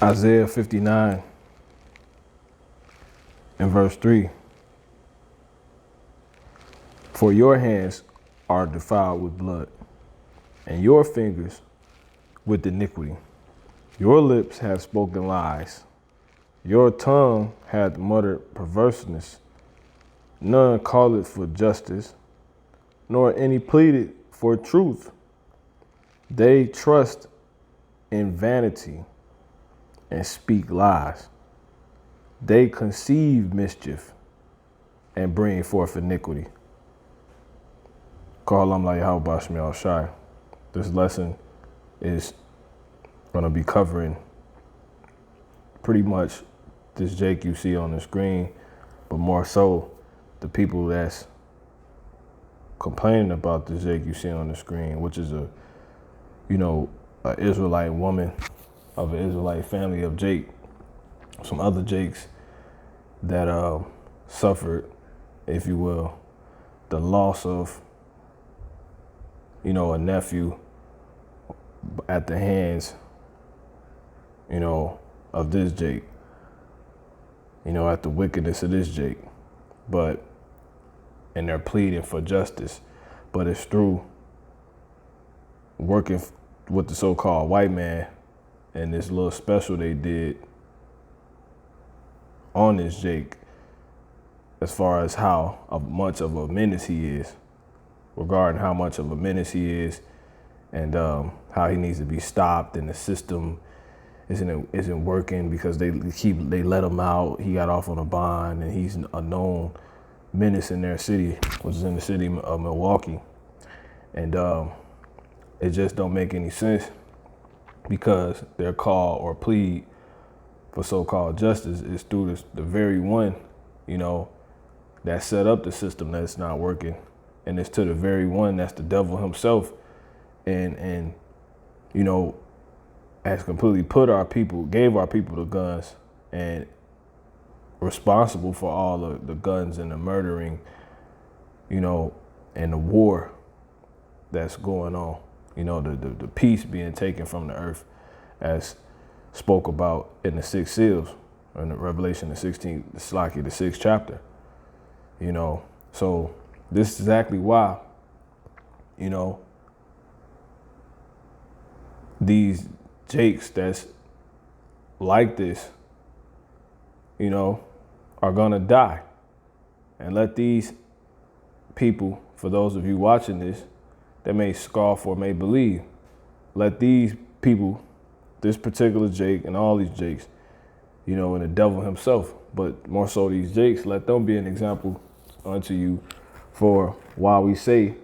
Isaiah 59 and verse 3. For your hands are defiled with blood, and your fingers with iniquity. Your lips have spoken lies. Your tongue hath muttered perverseness. None calleth for justice, nor any pleaded for truth. They trust in vanity and speak lies. They conceive mischief and bring forth iniquity. Call like how Bashmi Shai. This lesson is going to be covering pretty much this Jake you see on the screen, but more so the people that's complaining about this Jake you see on the screen, which is an Israelite woman of an Israelite family of Jake, some other Jakes that suffered, if you will, the loss of, a nephew at the hands, of this Jake, at the wickedness of this Jake. And they're pleading for justice, but it's through working with the so-called white man and this little special they did on this Jake, as far as how much of a menace he is, regarding how much of a menace he is, and how he needs to be stopped, and the system isn't working because they let him out. He got off on a bond, and he's a known menace in their city, which is in the city of Milwaukee, and it just don't make any sense, because their call or plead for so-called justice is through the very one, that set up the system that's not working, and it's to the very one that's the devil himself, and has completely gave our people the guns, and responsible for all the guns and the murdering, and the war that's going on, the peace being taken from the earth, as spoke about in the 6 seals, in the Revelation, the 6th chapter, So this is exactly why, these Jakes that's like this, are gonna die. And let these people, for those of you watching this, that may scoff or may believe, let these people, this particular Jake and all these Jakes, and the devil himself, but more so these Jakes, let them be an example unto you for why we say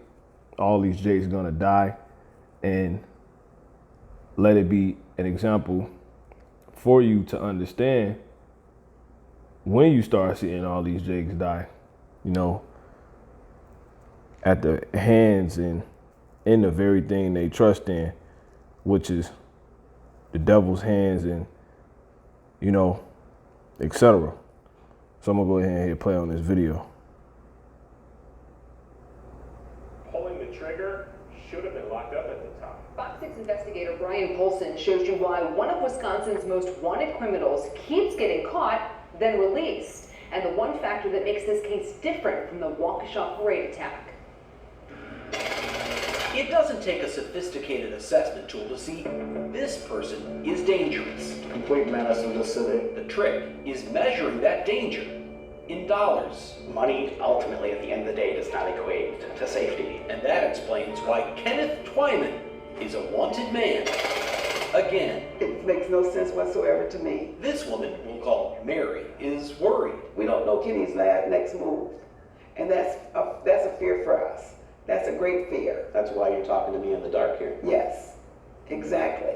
all these Jakes gonna die, and let it be an example for you to understand when you start seeing all these Jakes die, at the hands and in the very thing they trust in, which is the devil's hands and, etc. So I'm gonna go ahead and hit play on this video. Pulling the trigger should have been locked up at the time. Fox 6 investigator Brian Polson shows you why one of Wisconsin's most wanted criminals keeps getting caught, then released, and the one factor that makes this case different from the Waukesha parade attack. It doesn't take a sophisticated assessment tool to see this person is dangerous. Complete menace in the city. The trick is measuring that danger in dollars. Money, ultimately, at the end of the day, does not equate to safety. And that explains why Kenneth Twyman is a wanted man again. It makes no sense whatsoever to me. This woman, we'll call Mary, is worried. We don't know Kenny's next move, and that's a fear for us. That's a great fear. That's why you're talking to me in the dark here. Yes, exactly.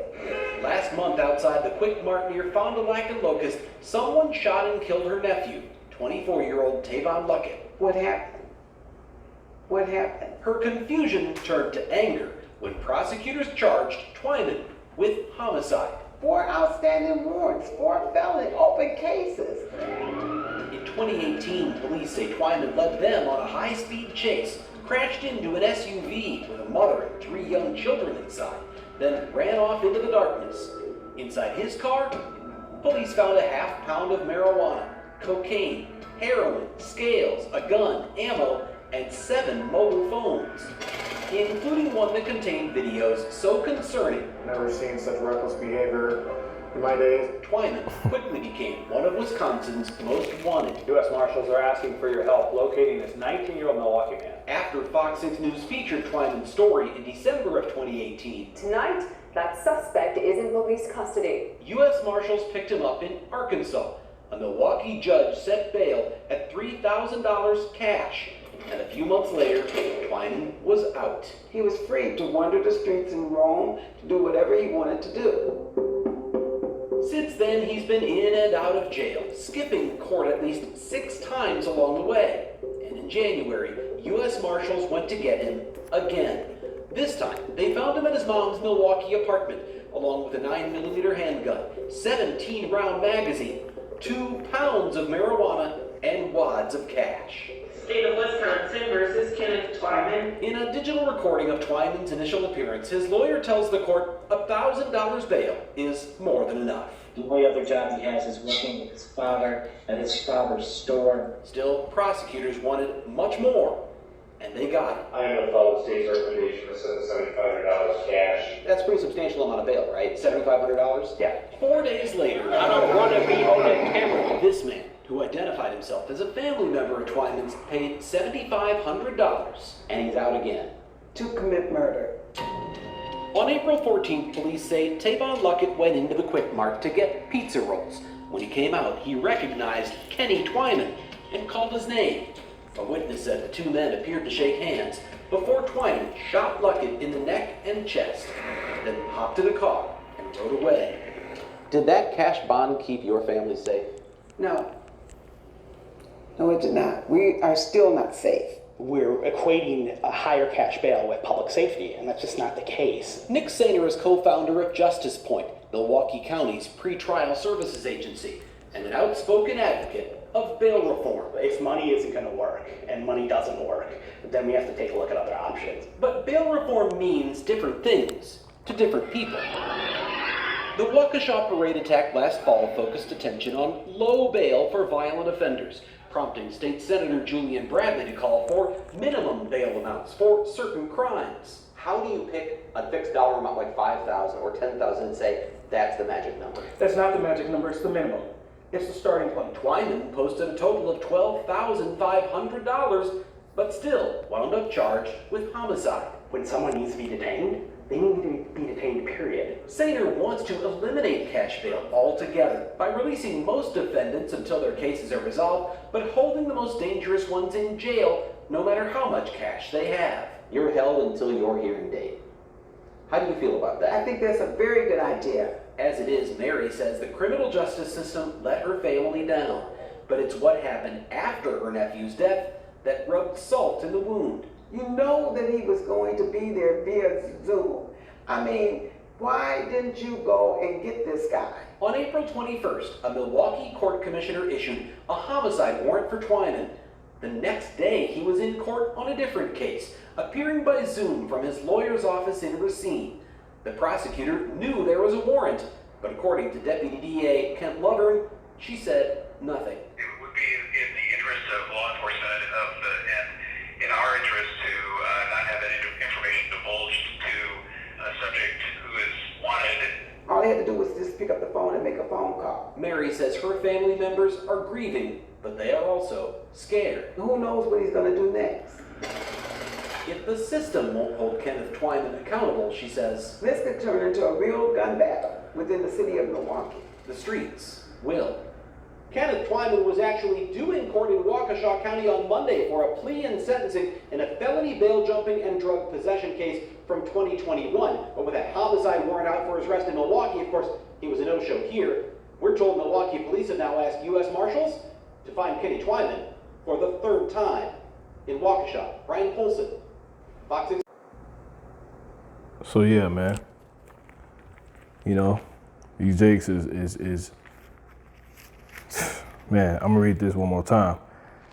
Last month, outside the Quick Mart near Fond du Lac and Locust, someone shot and killed her nephew, 24-year-old Tavon Luckett. What happened? What happened? Her confusion turned to anger when prosecutors charged Twyman with homicide. 4 outstanding warrants, 4 felony open cases. In 2018, police say Twyman led them on a high-speed chase, crashed into an SUV with a mother and 3 young children inside, then ran off into the darkness. Inside his car, Police found a half pound of marijuana, cocaine, heroin, scales, a gun, ammo, and 7 mobile phones, including one that contained videos so concerning, Never seen such reckless behavior in my days. Twyman quickly became one of Wisconsin's most wanted. U.S. Marshals are asking for your help locating this 19-year-old Milwaukee man. After Fox 6 News featured Twyman's story in December of 2018, Tonight, that suspect is in police custody. U.S. Marshals picked him up in Arkansas. A Milwaukee judge set bail at $3,000 cash. And a few months later, Twyman was out. He was free to wander the streets in Rome, to do whatever he wanted to do. Since then, he's been in and out of jail, skipping court at least 6 times along the way. And in January, U.S. Marshals went to get him again. This time, they found him at his mom's Milwaukee apartment, along with a 9mm handgun, 17-round magazine, 2 pounds of marijuana, and wads of cash. State of Wisconsin versus Kenneth Twyman. In a digital recording of Twyman's initial appearance, his lawyer tells the court $1,000 bail is more than enough. The only other job he has is working with his father at his father's store. Still, prosecutors wanted much more, and they got it. I am going to follow the state's recommendation of $7,500 cash. That's a pretty substantial amount of bail, right? $7,500? Yeah. 4 days later, I don't want to be on that camera. this man, who identified himself as a family member of Twyman's, paid $7,500, and he's out again. To commit murder. On April 14th, police say Tavon Luckett went into the Quick Mart to get pizza rolls. When he came out, he recognized Kenny Twyman and called his name. A witness said the 2 men appeared to shake hands before Twyman shot Luckett in the neck and chest, then hopped in a car and rode away. Did that cash bond keep your family safe? No. No, it did not. We are still not safe. We're equating a higher cash bail with public safety, and that's just not the case. Nick Sainer is co-founder of Justice Point, Milwaukee County's pretrial services agency, and an outspoken advocate of bail reform. If money isn't going to work, and money doesn't work, then we have to take a look at other options. But bail reform means different things to different people. The Waukesha parade attack last fall focused attention on low bail for violent offenders, prompting State Senator Julian Bradley to call for minimum bail amounts for certain crimes. How do you pick a fixed dollar amount like $5,000 or $10,000 and say that's the magic number? That's not the magic number, it's the minimum. It's the starting point. Twyman posted a total of $12,500, but still wound up charged with homicide. When someone needs to be detained, they need to be detained, period. Sainer wants to eliminate cash bail altogether by releasing most defendants until their cases are resolved, but holding the most dangerous ones in jail no matter how much cash they have. You're held until your hearing date. How do you feel about that? I think that's a very good idea. As it is, Mary says the criminal justice system let her family down, but it's what happened after her nephew's death that rubbed salt in the wound. You know that he was going to be there via Zoom. I mean, why didn't you go and get this guy? On April 21st, a Milwaukee court commissioner issued a homicide warrant for Twyman. The next day, he was in court on a different case, appearing by Zoom from his lawyer's office in Racine. The prosecutor knew there was a warrant, but according to Deputy DA Kent Lovern, she said nothing. It would be in the interest of law enforcement and in our interest to not have that information divulged to a subject who is wanted. All he had to do was just pick up the phone and make a phone call. Mary says her family members are grieving, but they are also scared. Who knows what he's going to do next? If the system won't hold Kenneth Twyman accountable, she says, This could turn into a real gun battle within the city of Milwaukee. the streets will. Kenneth Twyman was actually due in court in Waukesha County on Monday for a plea and sentencing in a felony bail jumping and drug possession case from 2021. But with a homicide warrant out for his arrest in Milwaukee, of course, he was a no-show here. We're told Milwaukee police have now asked U.S. Marshals to find Kenny Twyman for the 3rd time in Waukesha. Brian Polson, Fox 6. So yeah, man. You know, these Jakes is man, I'm gonna read this one more time.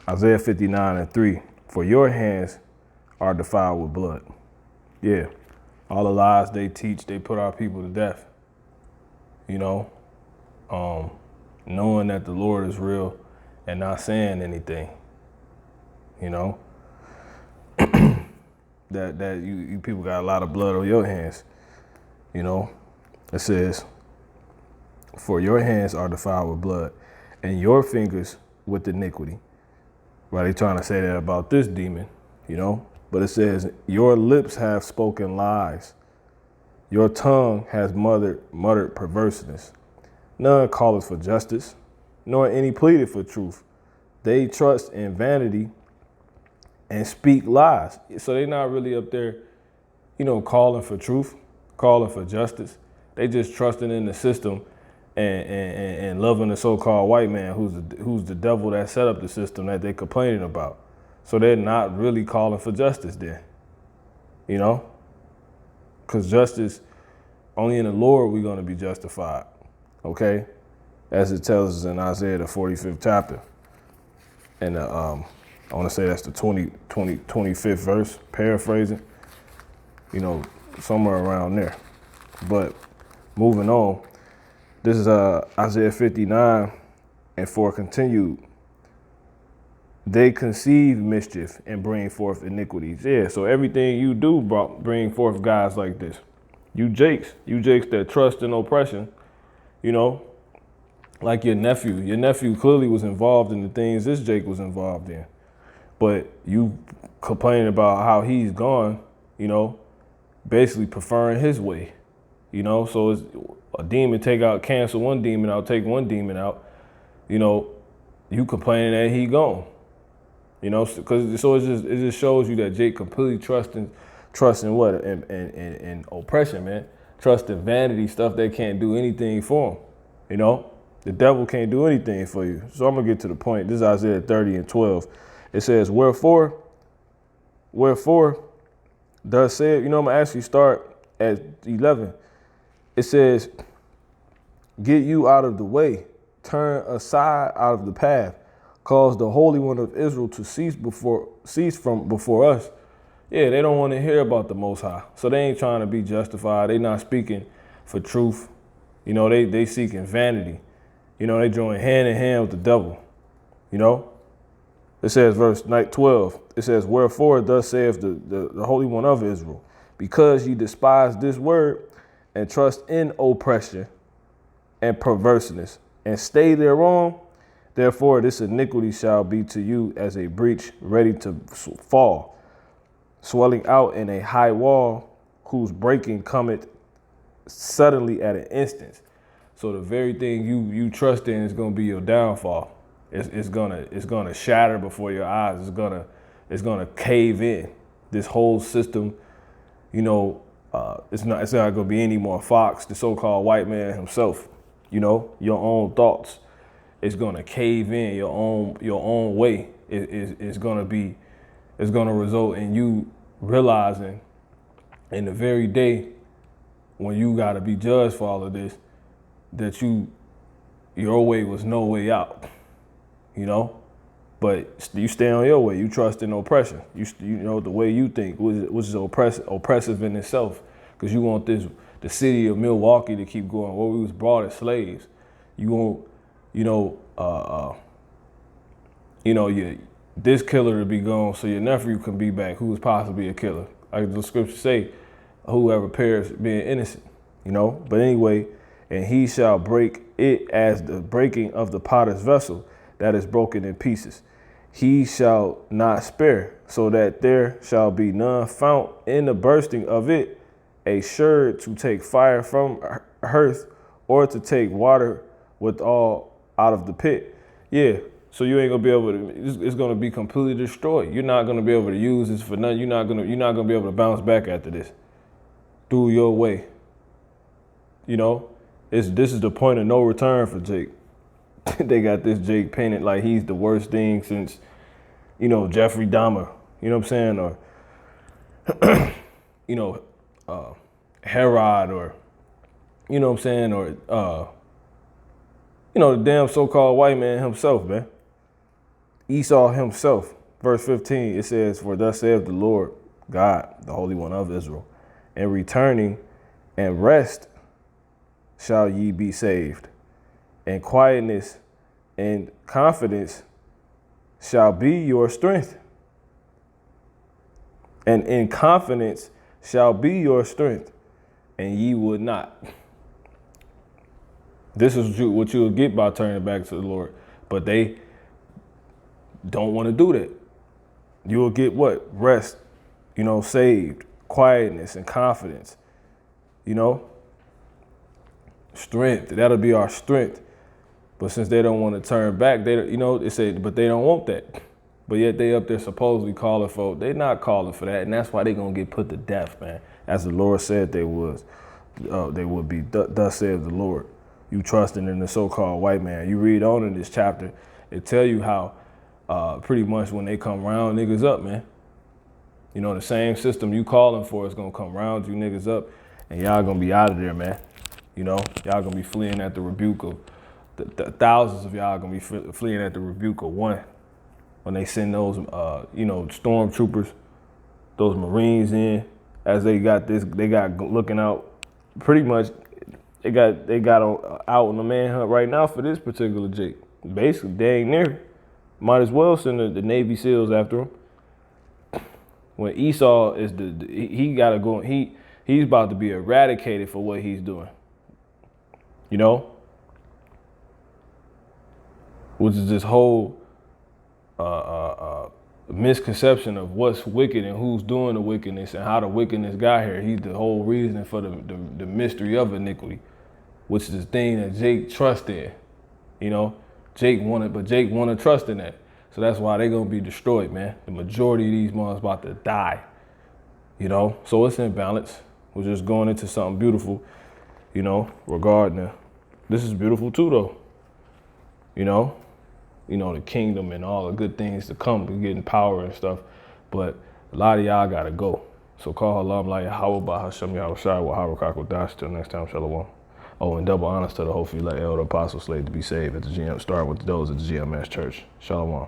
Isaiah 59:3. For your hands are defiled with blood. Yeah. All the lies they teach, they put our people to death. You know? knowing that the Lord is real and not saying anything, you know, that you people got a lot of blood on your hands, you know. It says, for your hands are defiled with blood and your fingers with iniquity. Right, they trying to say that about this demon, you know, but it says, your lips have spoken lies. Your tongue has muttered perverseness. None calleth for justice, nor any pleaded for truth. They trust in vanity and speak lies. So they're not really up there, you know, calling for truth, calling for justice. They just trusting in the system and loving the so-called white man who's the devil that set up the system that they complaining about. So they're not really calling for justice then, you know? Because justice, only in the Lord we're going to be justified, okay? As it tells us in Isaiah, the 45th chapter. And I want to say that's the 25th verse, paraphrasing, you know, somewhere around there. But moving on, this is Isaiah 59, and for continued, they conceive mischief and bring forth iniquities. Yeah, so everything you do bring forth guys like this. You jakes that trust in oppression, you know, like your nephew. Your nephew clearly was involved in the things this Jake was involved in. But you complaining about how he's gone, you know, basically preferring his way, you know. So it's a demon cancel one demon out, take one demon out, you know, you complaining that he gone, you know, because so it just shows you that Jake completely trusting what? In oppression, man. Trusting vanity, stuff that can't do anything for him, you know. The devil can't do anything for you. So I'm gonna get to the point. This is Isaiah 30 and 12. It says, wherefore, thus said, you know, I'm gonna actually start at 11. It says, get you out of the way, turn aside out of the path, cause the Holy One of Israel to cease from before us. Yeah, they don't want to hear about the Most High. So they ain't trying to be justified. They not speaking for truth. You know, they seeking vanity. You know, they join hand in hand with the devil. You know? It says, verse 12, it says, wherefore thus saith the Holy One of Israel, because ye despise this word and trust in oppression and perverseness and stay thereon, therefore this iniquity shall be to you as a breach ready to fall, swelling out in a high wall whose breaking cometh suddenly at an instant. So the very thing you trust in is going to be your downfall. It's gonna shatter before your eyes. It's gonna cave in. This whole system, you know, it's not gonna be any more Fox, the so-called white man himself. You know, your own thoughts. It's gonna cave in your own way. It's gonna result in you realizing in the very day when you gotta be judged for all of this, that your way was no way out. You know, but you stay on your way. You trust in oppression. You know the way you think, which is oppressive in itself, because you want the city of Milwaukee to keep going. Where we was brought as slaves. You want, this killer to be gone, so your nephew can be back, who was possibly a killer. Like the scriptures say, whoever perishes being innocent. You know, but anyway, and he shall break it as the breaking of the potter's vessel that is broken in pieces. He shall not spare, so that there shall be none found in the bursting of it, a sure to take fire from earth, or to take water withal out of the pit. Yeah, so you ain't gonna be able to. It's gonna be completely destroyed. You're not gonna be able to use this for nothing. You're not gonna be able to bounce back after this. Do your way. You know, this is the point of no return for Jake. They got this Jake painted like he's the worst thing since, you know, Jeffrey Dahmer, you know what I'm saying? Or, you know, Herod, or, you know what I'm saying? Or, you know, the damn so-called white man himself, man. Esau himself. Verse 15, it says, for thus saith the Lord God, the Holy One of Israel, and returning and rest shall ye be saved. and quietness and confidence shall be your strength. And in confidence shall be your strength, and ye would not. This is what you'll get by turning back to the Lord. But they don't want to do that. You'll get what? Rest, saved, quietness, and confidence. Strength. That'll be our strength. But since they don't want to turn back, they say, but they don't want that. But yet they up there supposedly calling for, they're not calling for that. And that's why they're going to get put to death, man. As the Lord said they would be. Thus saith the Lord. You trusting in the so-called white man. You read on in this chapter, it tell you how pretty much when they come round niggas up, man. The same system you calling for is going to come round you niggas up, and y'all going to be out of there, man. Y'all going to be fleeing at the rebuke of, thousands of y'all going to be fleeing at the rebuke of one. When they send those, stormtroopers, those Marines in, as they got looking out, pretty much, they got out on the manhunt right now for this particular Jake. Basically, dang near. Might as well send the Navy SEALs after him. When Esau is he gotta go. He's about to be eradicated for what he's doing. Which is this whole misconception of what's wicked and who's doing the wickedness and how the wickedness got here. He's the whole reason for the mystery of iniquity, which is the thing that Jake trusts in. Jake wanted trust in that. So that's why they're going to be destroyed, man. The majority of these ones about to die. So it's in balance. We're just going into something beautiful, regarding this is beautiful too, though. The kingdom and all the good things to come, we're getting power and stuff. But a lot of y'all got to go. So call halam like Yahweh Hashem Yahweh Shai wa Harakak Dash. Till next time, Shalom. Oh, and double honors to the hopefully let elder apostle slave to be saved at the GM, start with those at the GMS church. Shalom.